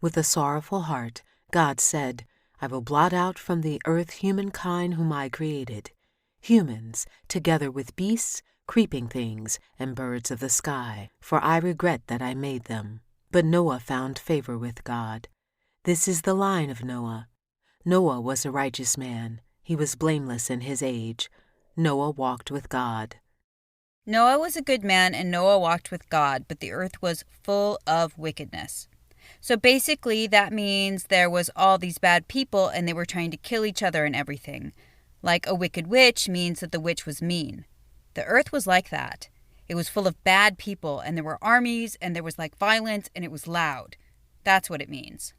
With a sorrowful heart, God said, I will blot out from the earth humankind whom I created, humans, together with beasts, creeping things, and birds of the sky, for I regret that I made them. But Noah found favor with God. This is the line of Noah. Noah was a righteous man. He was blameless in his age. Noah walked with God. Noah was a good man, and Noah walked with God, but the earth was full of wickedness. So basically, that means there was all these bad people, and they were trying to kill each other and everything. Like a wicked witch means that the witch was mean. The earth was like that. It was full of bad people, and there were armies, and there was like violence, and it was loud. That's what it means.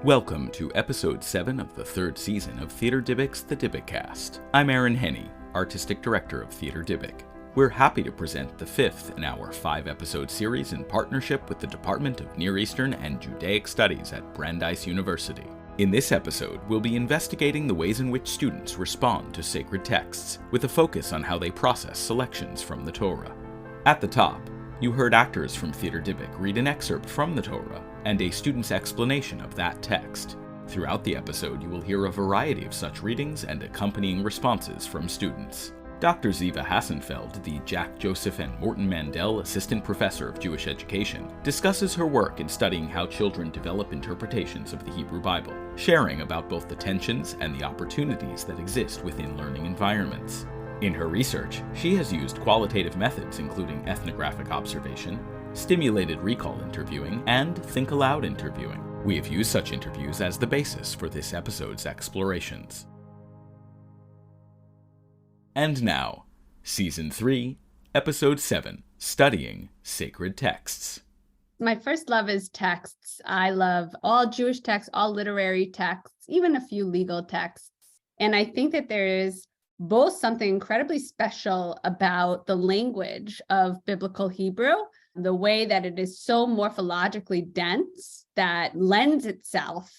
Welcome to episode 7 of the 3rd season of Theater Dybic's The Dybiccast. I'm Aaron Henney, Artistic Director of Theater Dybic. We're happy to present the 5th in our 5-episode series in partnership with the Department of Near Eastern and Judaic Studies at Brandeis University. In this episode, we'll be investigating the ways in which students respond to sacred texts, with a focus on how they process selections from the Torah. At the top, you heard actors from Theater Dybic read an excerpt from the Torah and a student's explanation of that text. Throughout the episode, you will hear a variety of such readings and accompanying responses from students. Dr. Ziva Hassenfeld, the Jack Joseph and Morton Mandel Assistant Professor of Jewish Education, discusses her work in studying how children develop interpretations of the Hebrew Bible, sharing about both the tensions and the opportunities that exist within learning environments. In her research, she has used qualitative methods including ethnographic observation, stimulated recall interviewing, and think-aloud interviewing. We have used such interviews as the basis for this episode's explorations. And now, Season 3, Episode 7, Studying Sacred Texts. My first love is texts. I love all Jewish texts, all literary texts, even a few legal texts. And I think that there is both something incredibly special about the language of biblical Hebrew, the way that it is so morphologically dense that lends itself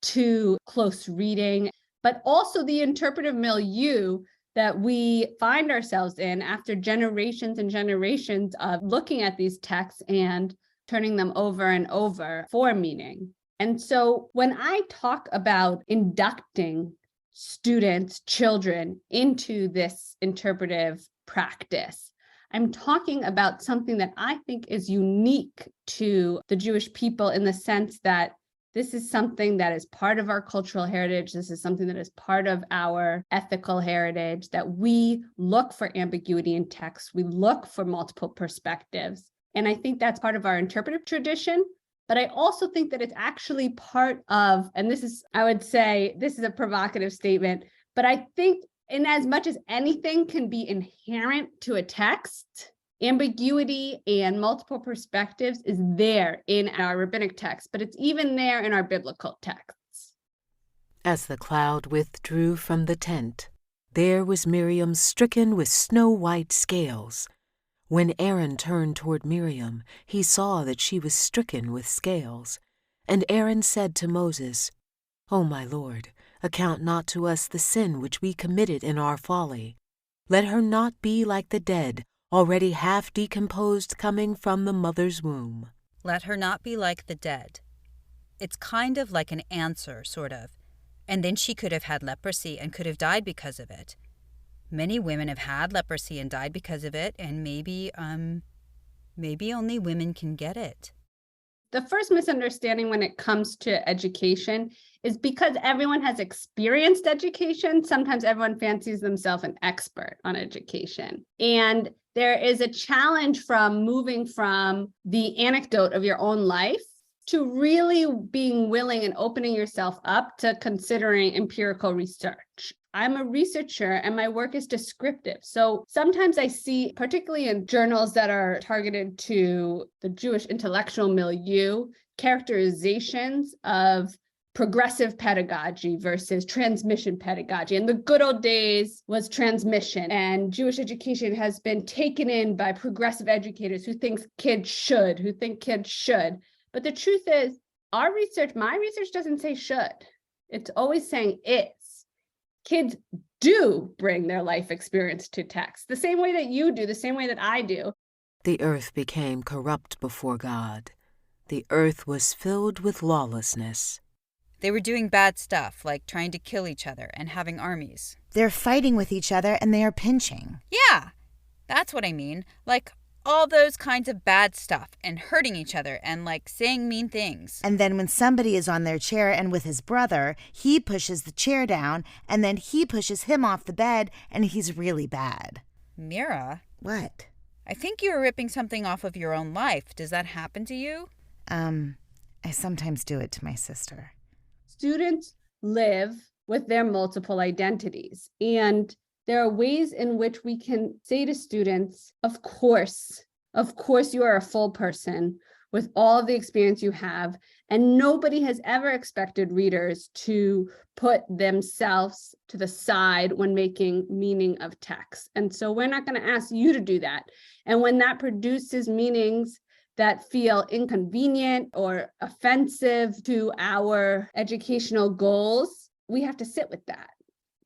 to close reading, but also the interpretive milieu that we find ourselves in after generations and generations of looking at these texts and turning them over and over for meaning. And so when I talk about inducting students, children into this interpretive practice, I'm talking about something that I think is unique to the Jewish people in the sense that this is something that is part of our cultural heritage. This is something that is part of our ethical heritage, that we look for ambiguity in text. We look for multiple perspectives. And I think that's part of our interpretive tradition. But I also think that it's actually part of, and this is, I would say, this is a provocative statement, but I think in as much as anything can be inherent to a text, ambiguity and multiple perspectives is there in our rabbinic text, but it's even there in our biblical texts. As the cloud withdrew from the tent, there was Miriam stricken with snow-white scales. When Aaron turned toward Miriam, he saw that she was stricken with scales. And Aaron said to Moses, O my Lord, account not to us the sin which we committed in our folly. Let her not be like the dead, already half decomposed coming from the mother's womb. Let her not be like the dead. It's kind of like an answer, sort of. And then she could have had leprosy and could have died because of it. Many women have had leprosy and died because of it, and maybe only women can get it. The first misunderstanding when it comes to education is because everyone has experienced education, sometimes everyone fancies themselves an expert on education. And there is a challenge from moving from the anecdote of your own life to really being willing and opening yourself up to considering empirical research. I'm a researcher and my work is descriptive. So sometimes I see, particularly in journals that are targeted to the Jewish intellectual milieu, characterizations of progressive pedagogy versus transmission pedagogy. And the good old days was transmission, and Jewish education has been taken in by progressive educators who think kids should. But the truth is, my research doesn't say should. It's always saying is. Kids do bring their life experience to text, the same way that you do, the same way that I do. The earth became corrupt before God. The earth was filled with lawlessness. They were doing bad stuff, like trying to kill each other and having armies. They're fighting with each other and they are pinching. Yeah, that's what I mean. Like all those kinds of bad stuff and hurting each other and like saying mean things. And then when somebody is on their chair and with his brother, he pushes the chair down and then he pushes him off the bed and he's really bad. Mira, What? I think you were ripping something off of your own life. Does that happen to you? I sometimes do it to my sister. Students live with their multiple identities. And there are ways in which we can say to students, of course, you are a full person with all of the experience you have. And nobody has ever expected readers to put themselves to the side when making meaning of text. And so we're not going to ask you to do that. And when that produces meanings that feel inconvenient or offensive to our educational goals, we have to sit with that.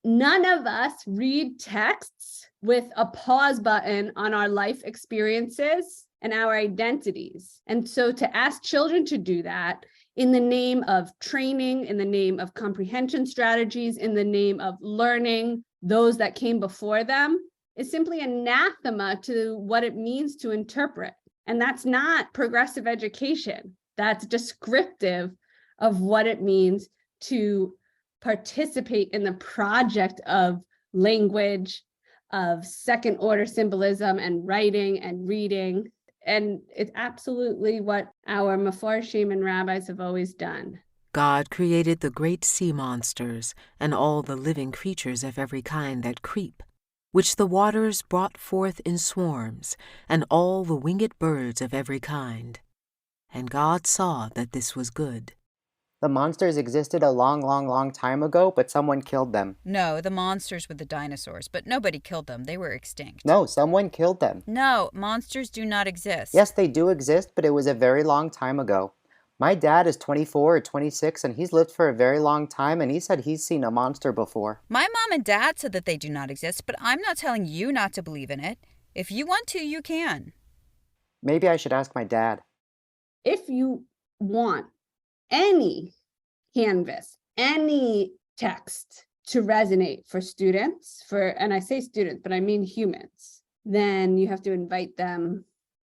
None of us read texts with a pause button on our life experiences and our identities. And so to ask children to do that in the name of training, in the name of comprehension strategies, in the name of learning those that came before them is simply anathema to what it means to interpret. And that's not progressive education. That's descriptive of what it means to participate in the project of language, of second order symbolism and writing and reading. And it's absolutely what our Mefarshim and rabbis have always done. God created the great sea monsters and all the living creatures of every kind that creep, which the waters brought forth in swarms, and all the winged birds of every kind. And God saw that this was good. The monsters existed a long time ago, but someone killed them. No, the monsters were the dinosaurs, but nobody killed them. They were extinct. No, someone killed them. No, monsters do not exist. Yes, they do exist, but it was a very long time ago. My dad is 24 or 26, and he's lived for a very long time, and he said he's seen a monster before. My mom and dad said that they do not exist, but I'm not telling you not to believe in it. If you want to, you can. Maybe I should ask my dad. If you want any canvas, any text to resonate for students, and I say students, but I mean humans, then you have to invite them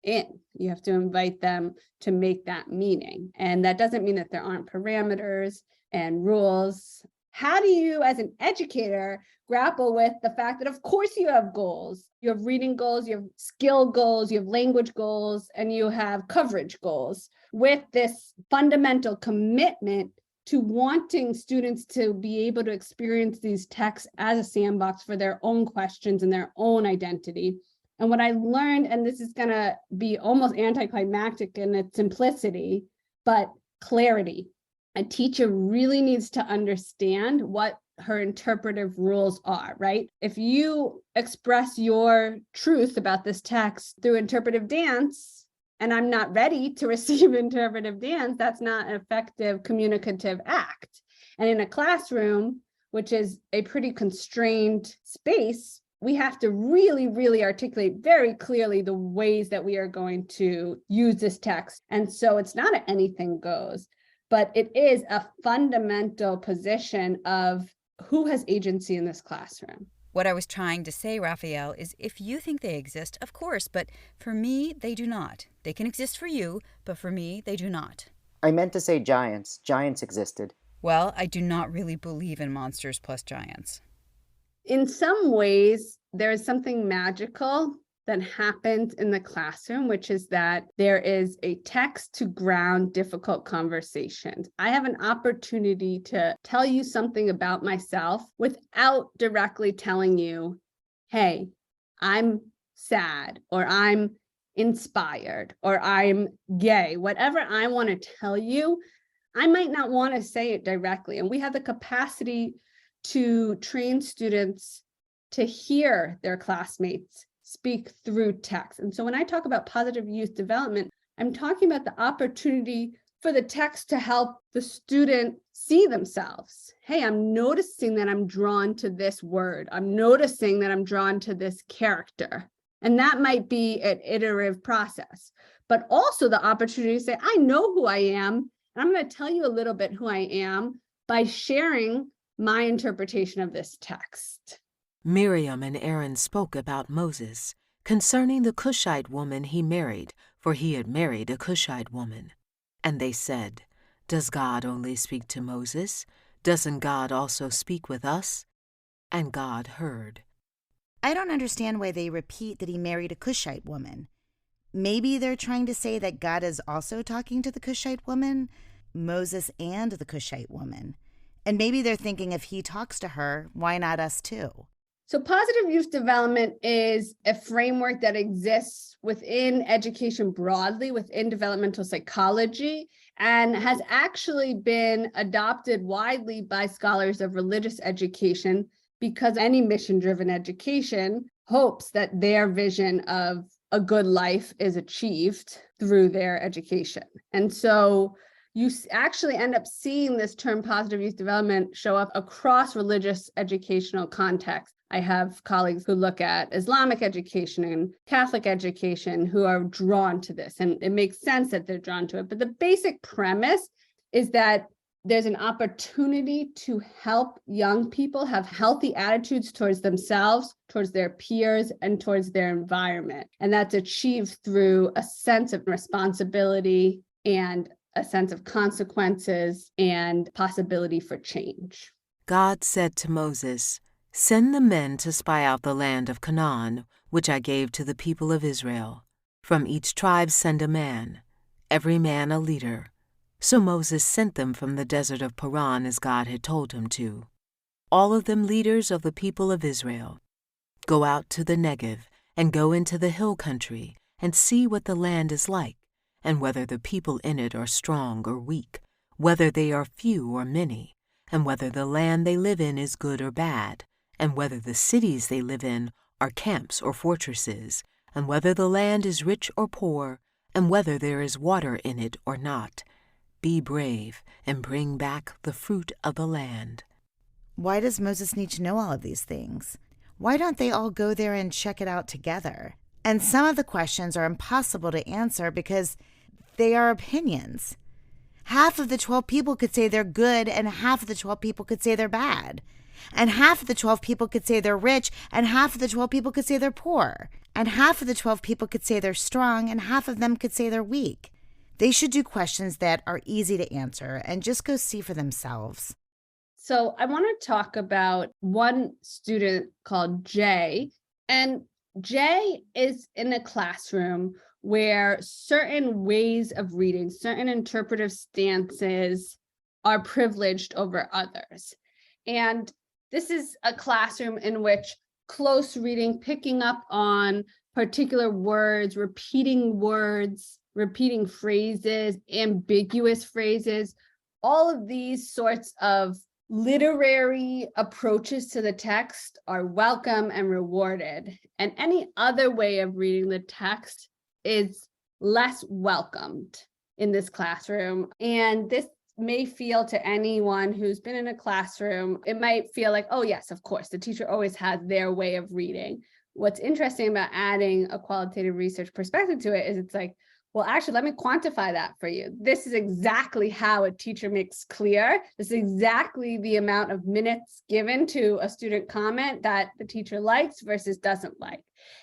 in. You have to invite them to make that meaning. And that doesn't mean that there aren't parameters and rules. How do you, as an educator, grapple with the fact that, of course, you have goals? You have reading goals, you have skill goals, you have language goals, and you have coverage goals with this fundamental commitment to wanting students to be able to experience these texts as a sandbox for their own questions and their own identity. And what I learned, and this is going to be almost anticlimactic in its simplicity, but clarity. A teacher really needs to understand what her interpretive rules are, right? If you express your truth about this text through interpretive dance, and I'm not ready to receive interpretive dance, that's not an effective communicative act. And in a classroom, which is a pretty constrained space, we have to really articulate very clearly the ways that we are going to use this text. And so it's not an anything goes, but it is a fundamental position of who has agency in this classroom. What I was trying to say, Raphael, is if you think they exist, of course, but for me, they do not. They can exist for you, but for me, they do not. I meant to say giants. Giants existed. Well, I do not really believe in monsters plus giants. In some ways, there is something magical that happens in the classroom, which is that there is a text to ground difficult conversations. I have an opportunity to tell you something about myself without directly telling you, hey, I'm sad, or I'm inspired, or I'm gay. Whatever I want to tell you, I might not want to say it directly. And we have the capacity to train students to hear their classmates speak through text. And so when I talk about positive youth development, I'm talking about the opportunity for the text to help the student see themselves. Hey, I'm noticing that I'm drawn to this word. I'm noticing that I'm drawn to this character. And that might be an iterative process, but also the opportunity to say, I know who I am. And I'm going to tell you a little bit who I am by sharing my interpretation of this text. Miriam and Aaron spoke about Moses concerning the Cushite woman he married, for he had married a Cushite woman. And they said, Does God only speak to Moses? Doesn't God also speak with us? And God heard. I don't understand why they repeat that he married a Cushite woman. Maybe they're trying to say that God is also talking to the Cushite woman, Moses and the Cushite woman. And maybe they're thinking if he talks to her, why not us too? So positive youth development is a framework that exists within education broadly, within developmental psychology, and has actually been adopted widely by scholars of religious education, because any mission-driven education hopes that their vision of a good life is achieved through their education. And so you actually end up seeing this term positive youth development show up across religious educational contexts. I have colleagues who look at Islamic education and Catholic education who are drawn to this, and it makes sense that they're drawn to it. But the basic premise is that there's an opportunity to help young people have healthy attitudes towards themselves, towards their peers, and towards their environment. And that's achieved through a sense of responsibility and a sense of consequences and possibility for change. God said to Moses, Send the men to spy out the land of Canaan, which I gave to the people of Israel. From each tribe send a man, every man a leader. So Moses sent them from the desert of Paran as God had told him to. All of them leaders of the people of Israel. Go out to the Negev and go into the hill country and see what the land is like, and whether the people in it are strong or weak, whether they are few or many, and whether the land they live in is good or bad, and whether the cities they live in are camps or fortresses, and whether the land is rich or poor, and whether there is water in it or not. Be brave and bring back the fruit of the land. Why does Moses need to know all of these things? Why don't they all go there and check it out together? And some of the questions are impossible to answer because they are opinions. Half of the 12 people could say they're good, and half of the 12 people could say they're bad. And half of the 12 people could say they're rich, and half of the 12 people could say they're poor. And half of the 12 people could say they're strong, and half of them could say they're weak. They should do questions that are easy to answer and just go see for themselves. So I want to talk about one student called Jay. And Jay is in a classroom where certain ways of reading, certain interpretive stances are privileged over others. And this is a classroom in which close reading, picking up on particular words, repeating phrases, ambiguous phrases, all of these sorts of literary approaches to the text are welcome and rewarded. And any other way of reading the text is less welcomed in this classroom. And this may feel to anyone who's been in a classroom, it might feel like, oh yes, of course, the teacher always has their way of reading. What's interesting about adding a qualitative research perspective to it is it's like, well, actually, let me quantify that for you. This is exactly how a teacher makes clear. This is exactly the amount of minutes given to a student comment that the teacher likes versus doesn't like.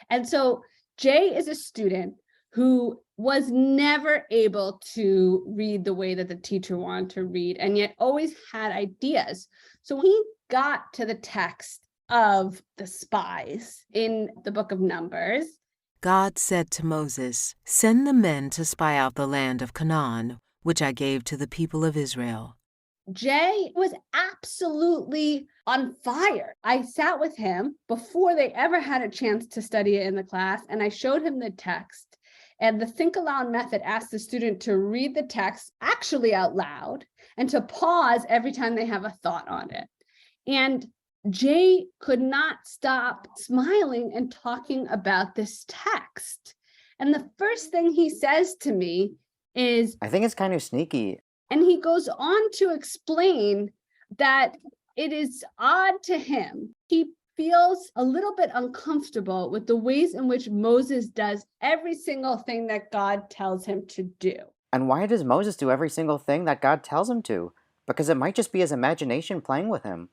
And so Jay is a student who was never able to read the way that the teacher wanted to read, and yet always had ideas. So when he got to the text of the spies in the book of Numbers, God said to Moses, Send the men to spy out the land of Canaan, which I gave to the people of Israel. Jay was absolutely on fire. I sat with him before they ever had a chance to study it in the class, and I showed him the text. And the think aloud method asks the student to read the text actually out loud and to pause every time they have a thought on it. And Jay could not stop smiling and talking about this text. And the first thing he says to me is, I think it's kind of sneaky. And he goes on to explain that it is odd to him. He feels a little bit uncomfortable with the ways in which Moses does every single thing that God tells him to do. And why does Moses do every single thing that God tells him to? Because it might just be his imagination playing with him.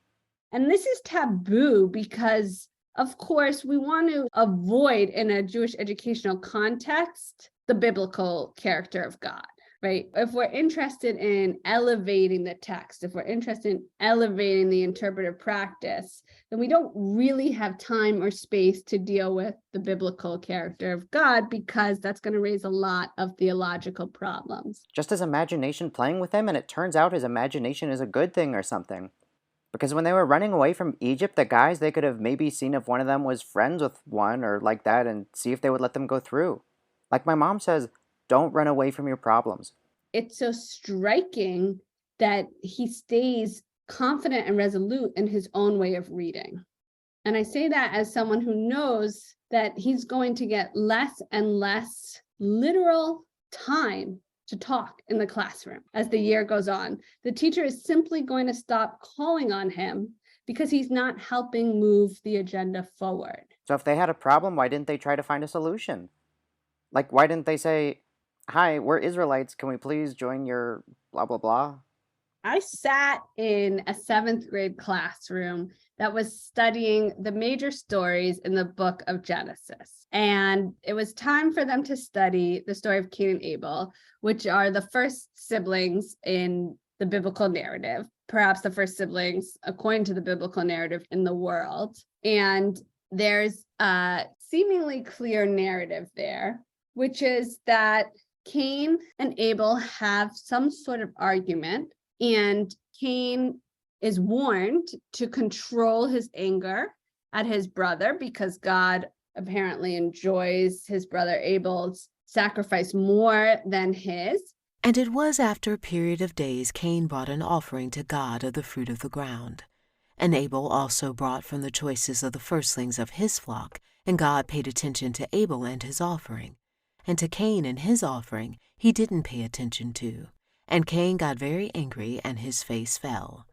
And this is taboo because, of course, we want to avoid, in a Jewish educational context, the biblical character of God, right? If we're interested in elevating the text, if we're interested in elevating the interpretive practice, then we don't really have time or space to deal with the biblical character of God, because that's going to raise a lot of theological problems. Just his imagination playing with him, and it turns out his imagination is a good thing or something. Because when they were running away from Egypt, the guys, they could have maybe seen if one of them was friends with one or like that and see if they would let them go through. Like my mom says, don't run away from your problems. It's so striking that he stays confident and resolute in his own way of reading. And I say that as someone who knows that he's going to get less and less literal time to talk in the classroom as the year goes on. The teacher is simply going to stop calling on him because he's not helping move the agenda forward. So if they had a problem, why didn't they try to find a solution? Like, why didn't they say, hi, we're Israelites, can we please join your blah, blah, blah? I sat in a 7th grade classroom that was studying the major stories in the book of Genesis. And it was time for them to study the story of Cain and Abel, which are the first siblings in the biblical narrative, perhaps the first siblings, according to the biblical narrative, in the world. And there's a seemingly clear narrative there, which is that Cain and Abel have some sort of argument, and Cain is warned to control his anger at his brother because God apparently enjoys his brother Abel's sacrifice more than his. And it was after a period of days Cain brought an offering to God of the fruit of the ground. And Abel also brought from the choices of the firstlings of his flock, and God paid attention to Abel and his offering. And to Cain and his offering he didn't pay attention to. And Cain got very angry, and his face fell.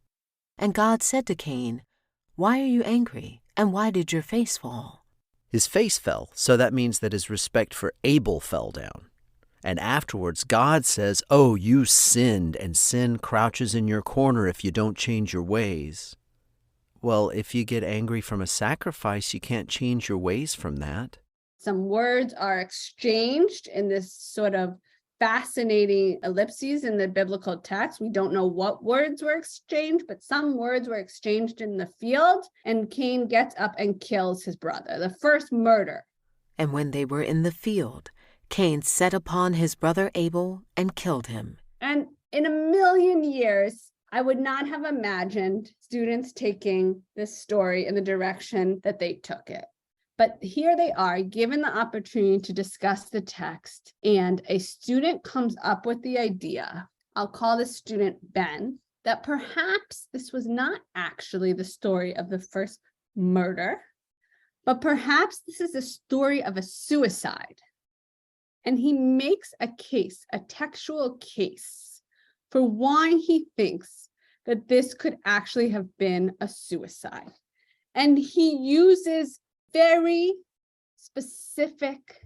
And God said to Cain, "Why are you angry, and why did your face fall?" His face fell, so that means that his respect for Abel fell down. And afterwards, God says, "Oh, you sinned, and sin crouches in your corner if you don't change your ways." Well, if you get angry from a sacrifice, you can't change your ways from that. Some words are exchanged in this sort of fascinating ellipses in the biblical text. We don't know what words were exchanged, but some words were exchanged in the field, and Cain gets up and kills his brother, the first murder. And when they were in the field, Cain set upon his brother Abel and killed him. And in a million years, I would not have imagined students taking this story in the direction that they took it. But here they are, given the opportunity to discuss the text, and a student comes up with the idea, I'll call this student Ben, that perhaps this was not actually the story of the first murder, but perhaps this is a story of a suicide. And he makes a case, a textual case, for why he thinks that this could actually have been a suicide. And he uses very specific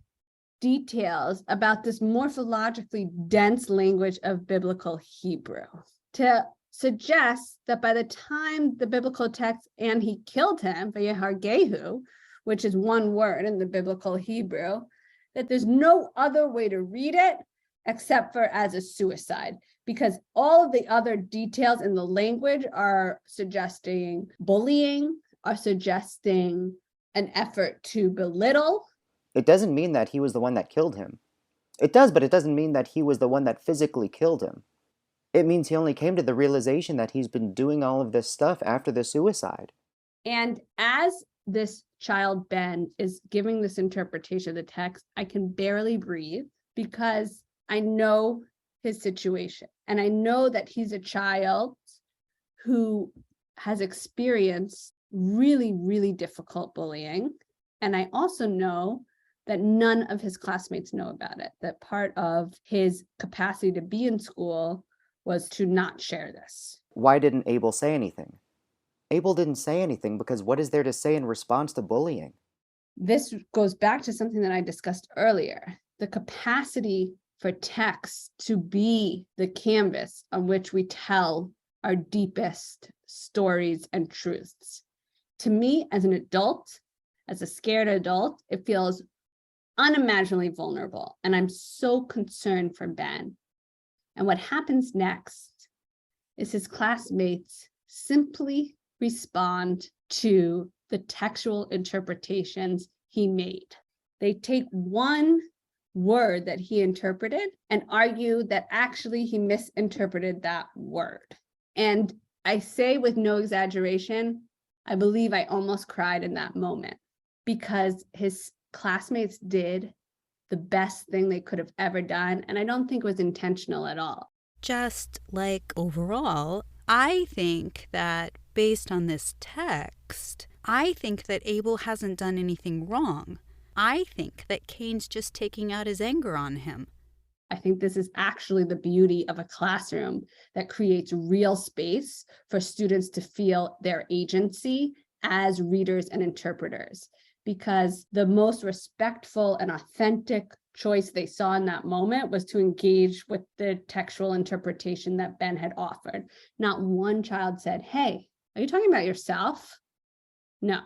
details about this morphologically dense language of biblical Hebrew to suggest that by the time the biblical text, and he killed him, Vayehargehu, which is one word in the biblical Hebrew, that there's no other way to read it except for as a suicide, because all of the other details in the language are suggesting bullying, are suggesting an effort to belittle. It doesn't mean that he was the one that killed him. It does, but it doesn't mean that he was the one that physically killed him. It means he only came to the realization that he's been doing all of this stuff after the suicide. And as this child, Ben, is giving this interpretation of the text, I can barely breathe because I know his situation. And I know that he's a child who has experienced really, really difficult bullying. And I also know that none of his classmates know about it, that part of his capacity to be in school was to not share this. Why didn't Abel say anything? Abel didn't say anything because what is there to say in response to bullying? This goes back to something that I discussed earlier, the capacity for text to be the canvas on which we tell our deepest stories and truths. To me, as an adult, as a scared adult, it feels unimaginably vulnerable. And I'm so concerned for Ben. And what happens next is his classmates simply respond to the textual interpretations he made. They take one word that he interpreted and argue that actually he misinterpreted that word. And I say with no exaggeration, I believe I almost cried in that moment because his classmates did the best thing they could have ever done. And I don't think it was intentional at all. Just like overall, I think that based on this text, I think that Abel hasn't done anything wrong. I think that Cain's just taking out his anger on him. I think this is actually the beauty of a classroom that creates real space for students to feel their agency as readers and interpreters, because the most respectful and authentic choice they saw in that moment was to engage with the textual interpretation that Ben had offered. Not one child said, "Hey, are you talking about yourself?" No,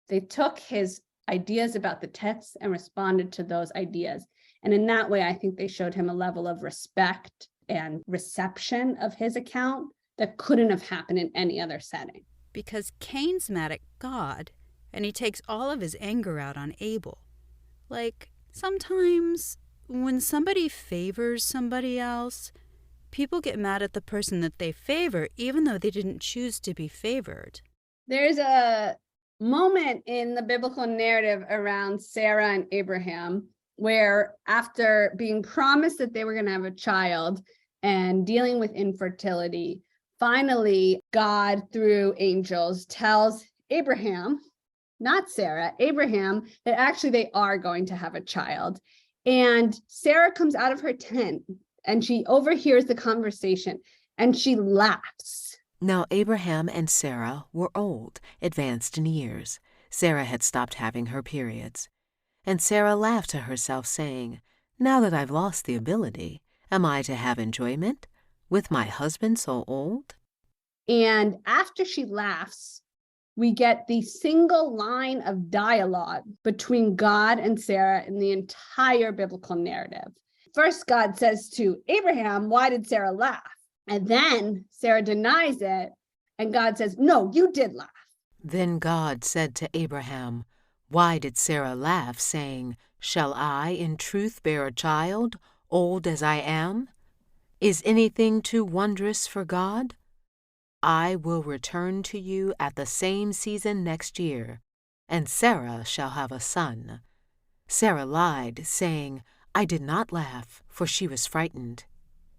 they took his ideas about the text and responded to those ideas. And in that way, I think they showed him a level of respect and reception of his account that couldn't have happened in any other setting. Because Cain's mad at God, and he takes all of his anger out on Abel. Like, sometimes when somebody favors somebody else, people get mad at the person that they favor, even though they didn't choose to be favored. There's a moment in the biblical narrative around Sarah and Abraham where, after being promised that they were going to have a child and dealing with infertility, finally, God, through angels, tells Abraham, not Sarah, Abraham, that actually they are going to have a child. And Sarah comes out of her tent and she overhears the conversation and she laughs. Now Abraham and Sarah were old, advanced in years. Sarah had stopped having her periods. And Sarah laughed to herself, saying, "Now that I've lost the ability, am I to have enjoyment with my husband so old?" And after she laughs, we get the single line of dialogue between God and Sarah in the entire biblical narrative. First, God says to Abraham, "Why did Sarah laugh?" And then Sarah denies it, and God says, "No, you did laugh." Then God said to Abraham, "Why did Sarah laugh, saying, 'Shall I in truth bear a child, old as I am?' Is anything too wondrous for God? I will return to you at the same season next year, and Sarah shall have a son." Sarah lied, saying, "I did not laugh," for she was frightened.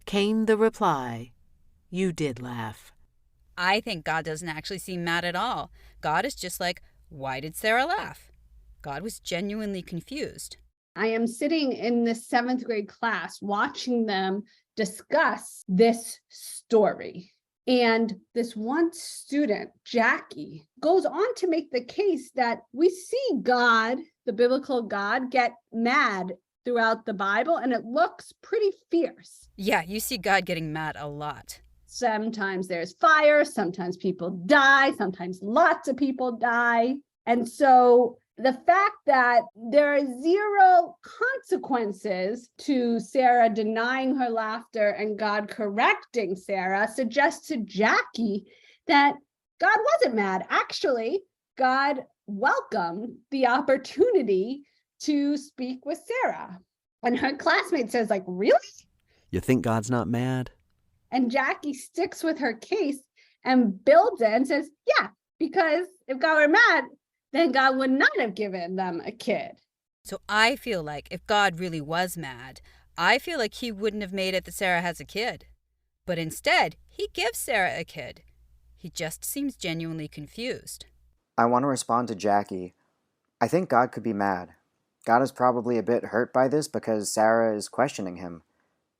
Came the reply, "You did laugh." I think God doesn't actually seem mad at all. God is just like, why did Sarah laugh? God was genuinely confused. I am sitting in this 7th grade class watching them discuss this story. And this one student, Jackie, goes on to make the case that we see God, the biblical God, get mad throughout the Bible, and it looks pretty fierce. Yeah, you see God getting mad a lot. Sometimes there's fire, sometimes people die, sometimes lots of people die. And so the fact that there are zero consequences to Sarah denying her laughter and God correcting Sarah suggests to Jackie that God wasn't mad. Actually, God welcomed the opportunity to speak with Sarah. And her classmate says, like, "Really?" You think God's not mad? And Jackie sticks with her case and builds it and says, yeah, because if God were mad, then God would not have given them a kid. So I feel like if God really was mad, I feel like he wouldn't have made it that Sarah has a kid. But instead, he gives Sarah a kid. He just seems genuinely confused. I want to respond to Jackie. I think God could be mad. God is probably a bit hurt by this because Sarah is questioning him.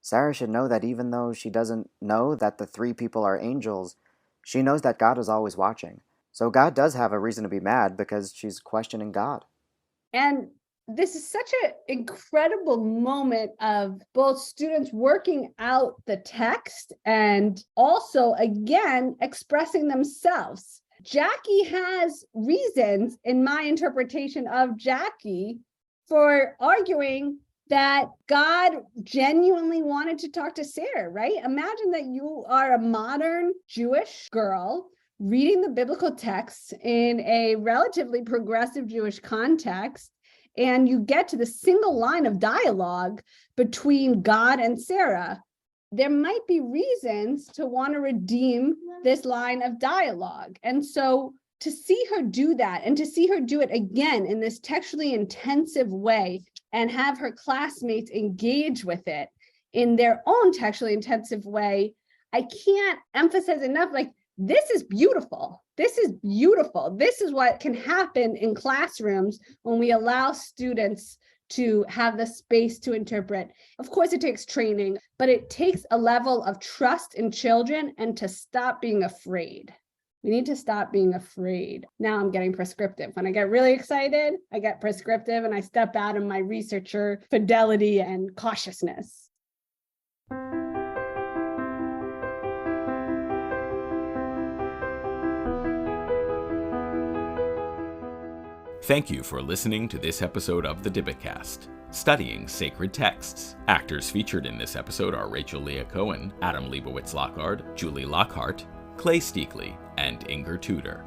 Sarah should know that even though she doesn't know that the three people are angels, she knows that God is always watching. So God does have a reason to be mad because she's questioning God. And this is such an incredible moment of both students working out the text and also, again, expressing themselves. Jackie has reasons, in my interpretation of Jackie, for arguing that God genuinely wanted to talk to Sarah, right? Imagine that you are a modern Jewish girl reading the biblical texts in a relatively progressive Jewish context, and you get to the single line of dialogue between God and Sarah. There might be reasons to want to redeem this line of dialogue. And so to see her do that and to see her do it again in this textually intensive way and have her classmates engage with it in their own textually intensive way, I can't emphasize enough, like, this is beautiful. This is beautiful. This is what can happen in classrooms when we allow students to have the space to interpret. Of course, it takes training, but it takes a level of trust in children and to stop being afraid. We need to stop being afraid. Now I'm getting prescriptive. When I get really excited, I get prescriptive and I step out of my researcher fidelity and cautiousness. Thank you for listening to this episode of the Dibbicast, studying sacred texts. Actors featured in this episode are Rachel Leah Cohen, Adam Leibowitz-Lockhart, Julie Lockhart, Clay Steakley, and Inger Tudor.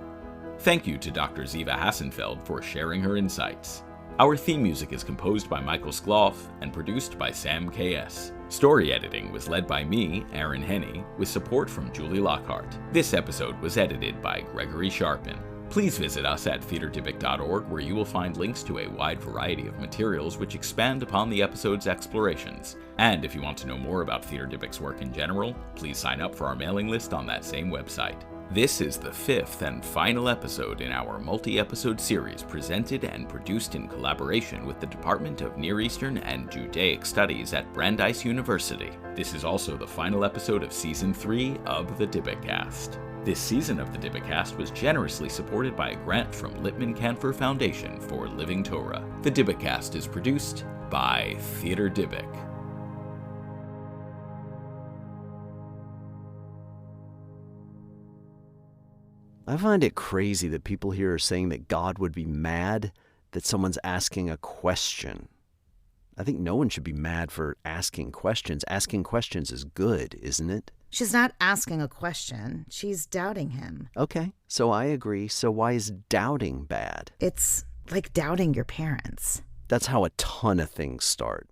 Thank you to Dr. Ziva Hassenfeld for sharing her insights. Our theme music is composed by Michael Skloff and produced by Sam K.S. Story editing was led by me, Aaron Henney, with support from Julie Lockhart. This episode was edited by Gregory Sharpin. Please visit us at theaterdibic.org, where you will find links to a wide variety of materials which expand upon the episode's explorations. And if you want to know more about Theater Dibic's work in general, please sign up for our mailing list on that same website. This is the 5th and final episode in our multi-episode series presented and produced in collaboration with the Department of Near Eastern and Judaic Studies at Brandeis University. This is also the final episode of Season 3 of the Dibbicast. This season of the Dibbicast was generously supported by a grant from Lippman Canfor Foundation for Living Torah. The Dibbicast is produced by Theater Dibic. I find it crazy that people here are saying that God would be mad that someone's asking a question. I think no one should be mad for asking questions. Asking questions is good, isn't it? She's not asking a question. She's doubting him. Okay, so I agree. So why is doubting bad? It's like doubting your parents. That's how a ton of things start.